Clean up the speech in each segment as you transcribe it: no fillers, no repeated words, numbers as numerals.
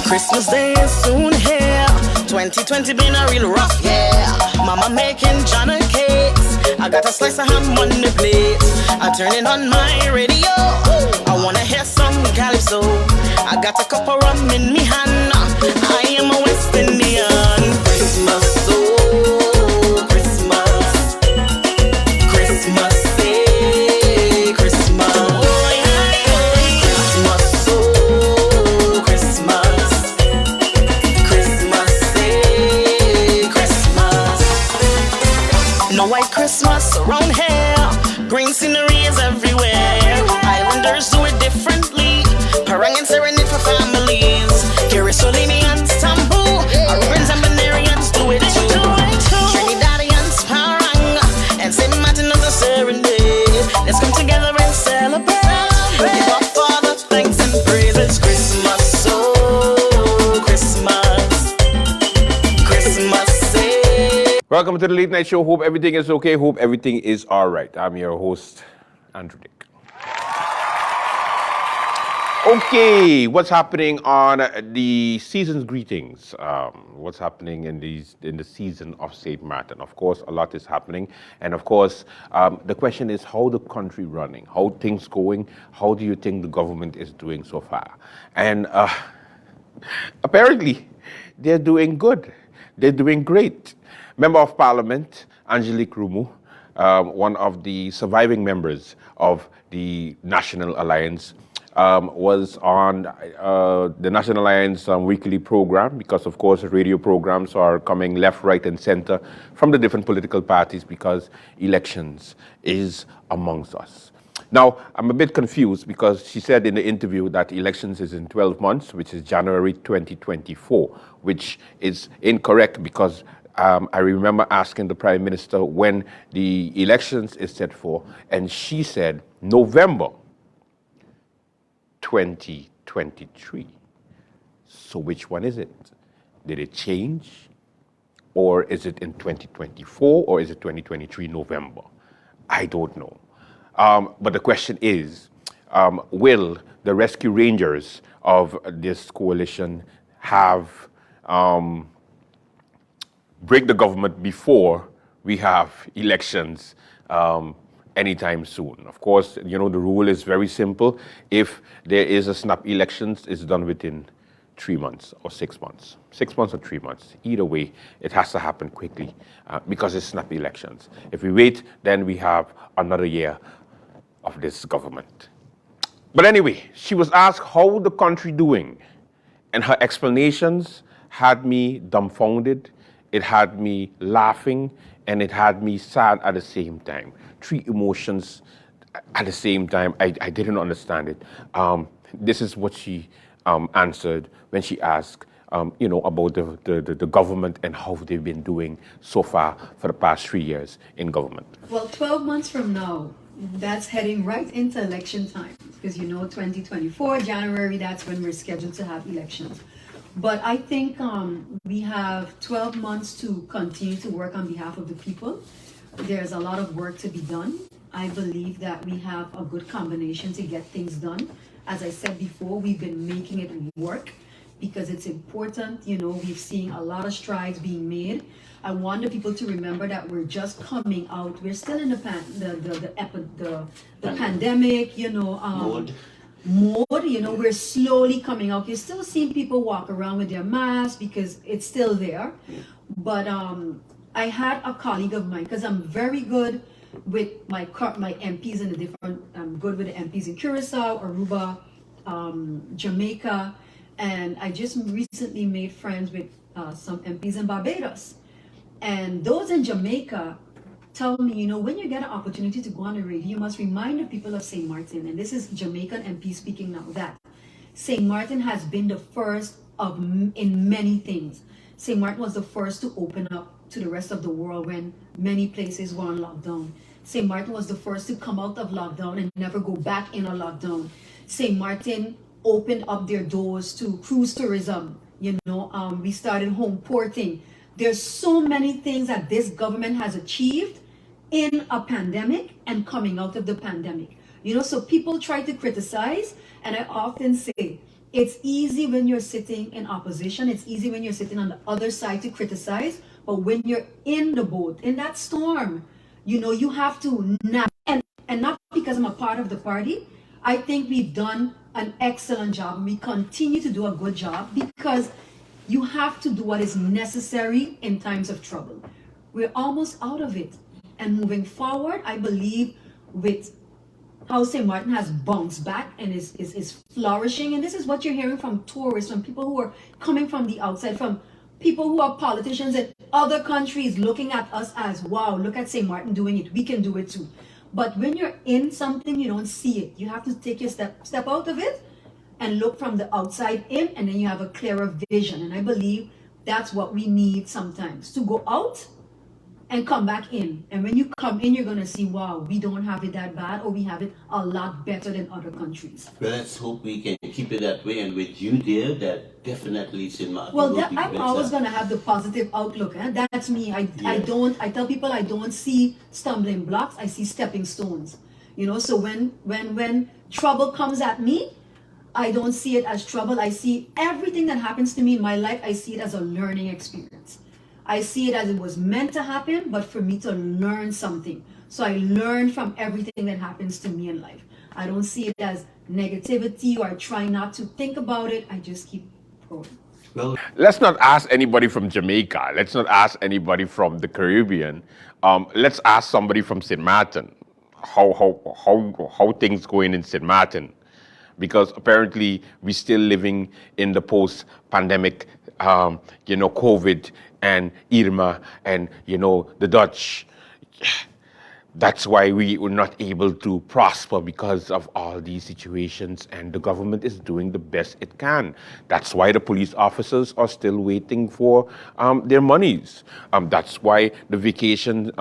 Christmas Day is soon here. 2020 been a real rough year. Mama making Jonna cakes. I got a slice of ham on the plate. I turn it on my radio. I wanna hear some calypso. I got a cup of rum in me hand. I am a West Indian. Christmas, oh Christmas, Christmas, say Christmas, oh yeah, Christmas, oh Christmas, Christmas, say Christmas. No white Christmas around here. Green scenery is everywhere. Islanders do it differently. Parang and serenade for families. Kirisolini and Istanbul. Arabans and Banarians do it too. Trinidadians parang. And St. Martin of the serenade. Let's come together and celebrate. Give our Father thanks and praise. It's Christmas, oh Christmas, Christmas, say. Welcome to the Late Night Show. Hope everything is okay. Hope everything is all right. I'm your host, Andrew Dick. Okay, what's happening on the season's greetings? What's happening in the season of St. Martin? Of course, a lot is happening, and of course, the question is how the country running, how things going, how do you think the government is doing so far? And apparently, they're doing good. They're doing great. Member of Parliament Angelique Rumu, one of the surviving members of the National Alliance, was on the National Alliance weekly program because, of course, radio programs are coming left, right, and center from the different political parties because elections is amongst us. Now, I'm a bit confused because she said in the interview that elections is in 12 months, which is January 2024, which is incorrect because I remember asking the Prime Minister when the elections is set for, and she said November 2023. So which one is it? Did it change? Or is it in 2024 or is it 2023 November? I don't know. But the question is, will the Rescue Rangers of this coalition have break the government before we have elections anytime soon? Of course, you know, the rule is very simple. If there is a snap elections, it's done within 3 months or 6 months. 6 months or 3 months. Either way, it has to happen quickly because it's snap elections. If we wait, then we have another year of this government. But anyway, she was asked how the country doing, and her explanations had me dumbfounded, it had me laughing, and it had me sad at the same time. Three emotions at the same time. I didn't understand it. This is what she answered when she asked, you know, about the government and how they've been doing so far for the past 3 years in government. Well, 12 months from now, that's heading right into election time. Because you know, 2024, January, that's when we're scheduled to have elections. But I think we have 12 months to continue to work on behalf of the people. There's a lot of work to be done. I believe that we have a good combination to get things done. As I said before, we've been making it work because it's important. You know, we've seen a lot of strides being made. I want the people to remember that we're just coming out. We're still in the pandemic, you know, mode, you know, we're slowly coming out. You're still seeing people walk around with their masks because it's still there. But I had a colleague of mine, because I'm very good with my MPs in the different, I'm good with the MPs in Curacao, Aruba, Jamaica, and I just recently made friends with some MPs in Barbados. And those in Jamaica tell me, you know, when you get an opportunity to go on the radio, you must remind the people of St. Martin, and this is Jamaican MP speaking now, that St. Martin has been the first in many things. St. Martin was the first to open up to the rest of the world when many places were on lockdown. St. Martin was the first to come out of lockdown and never go back in a lockdown. St. Martin opened up their doors to cruise tourism. You know, we started home porting. There's so many things that this government has achieved in a pandemic and coming out of the pandemic. You know, so people try to criticize, and I often say, it's easy when you're sitting in opposition. It's easy when you're sitting on the other side to criticize. But when you're in the boat, in that storm, you have to navigate. And not because I'm a part of the party. I think we've done an excellent job. We continue to do a good job because you have to do what is necessary in times of trouble. We're almost out of it. And moving forward, I believe with how St. Martin has bounced back and is flourishing. And this is what you're hearing from tourists, from people who are coming from the outside, from people who are politicians in other countries looking at us as, wow, look at St. Martin doing it. We can do it too. But when you're in something, you don't see it. You have to take your step out of it and look from the outside in, and then you have a clearer vision. And I believe that's what we need sometimes, to go out and come back in. And when you come in, you're going to see, wow, we don't have it that bad, or we have it a lot better than other countries. Well, let's hope we can keep it that way. And with you there, that definitely St. Martin Well, will be I'm better. always going to have the positive outlook. Eh? That's me. I tell people I don't see stumbling blocks. I see stepping stones. So when trouble comes at me, I don't see it as trouble. I see everything that happens to me in my life, I see it as a learning experience. I see it as it was meant to happen, but for me to learn something. So I learn from everything that happens to me in life. I don't see it as negativity, or I try not to think about it. I just keep going. Well, Let's not ask anybody from Jamaica. Let's not ask anybody from the Caribbean. Let's ask somebody from St. Martin how things going in St. Martin, because apparently we're still living in the post-pandemic, COVID and Irma and the Dutch. That's why we were not able to prosper, because of all these situations, and the government is doing the best it can. That's why the police officers are still waiting for their monies. That's why the vacation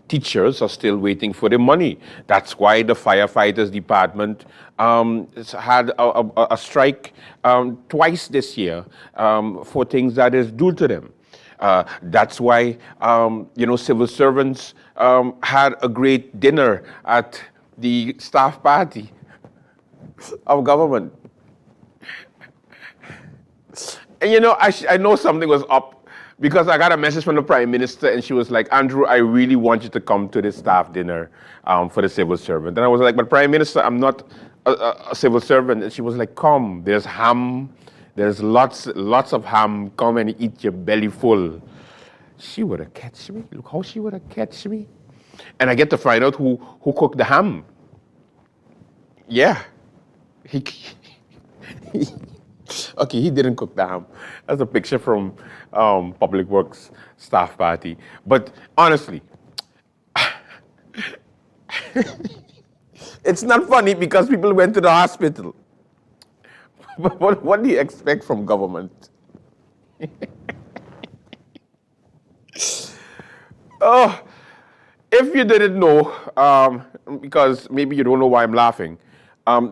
teachers are still waiting for their money. That's why the firefighters department had a strike twice this year for things that is due to them. That's why, civil servants had a great dinner at the staff party of government. And I know something was up, because I got a message from the Prime Minister, and she was like, Andrew, I really want you to come to this staff dinner for the civil servant. And I was like, but Prime Minister, I'm not a civil servant. And she was like, come, there's ham. There's lots of ham. Come and eat your belly full. She would have catch me. Look how she would have catch me. And I get to find out who cooked the ham. Yeah. Okay, he didn't cook the ham. That's a picture from Public Works staff party. But honestly, it's not funny because people went to the hospital. But what do you expect from government? Oh, if you didn't know, because maybe you don't know why I'm laughing,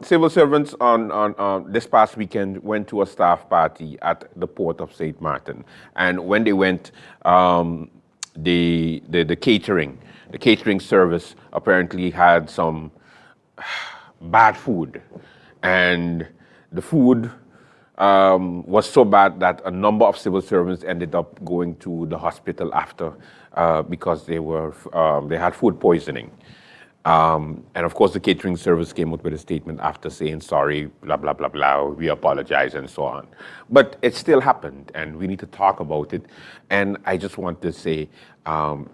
civil servants on this past weekend went to a staff party at the port of St. Martin. And when they went, the catering service apparently had some bad food. And the food was so bad that a number of civil servants ended up going to the hospital after because they had food poisoning. And of course, the catering service came out with a statement after saying sorry, blah, blah, blah, blah, we apologize, and so on. But it still happened, and we need to talk about it. And I just want to say, Prime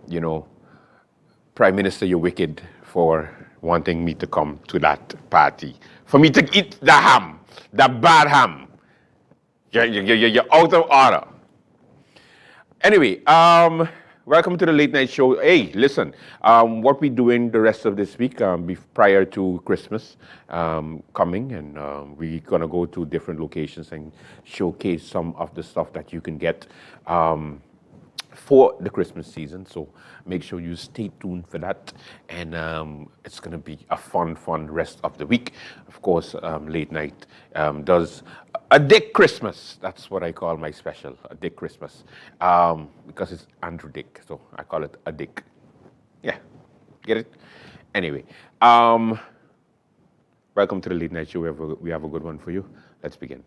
Minister, you're wicked for wanting me to come to that party, for me to eat the ham, the bad ham. You're out of order. Anyway, welcome to the Late Night Show. Hey, listen, what we're doing the rest of this week, prior to Christmas coming, and we're going to go to different locations and showcase some of the stuff that you can get for the Christmas season. So make sure you stay tuned for that. And it's going to be a fun rest of the week. Of course, Late Night does a Dick Christmas. That's what I call my special, a Dick Christmas. Because it's Andrew Dick, so I call it a Dick. Yeah, get it? Anyway, Welcome to the Late Night Show. We have a good one for you. Let's begin.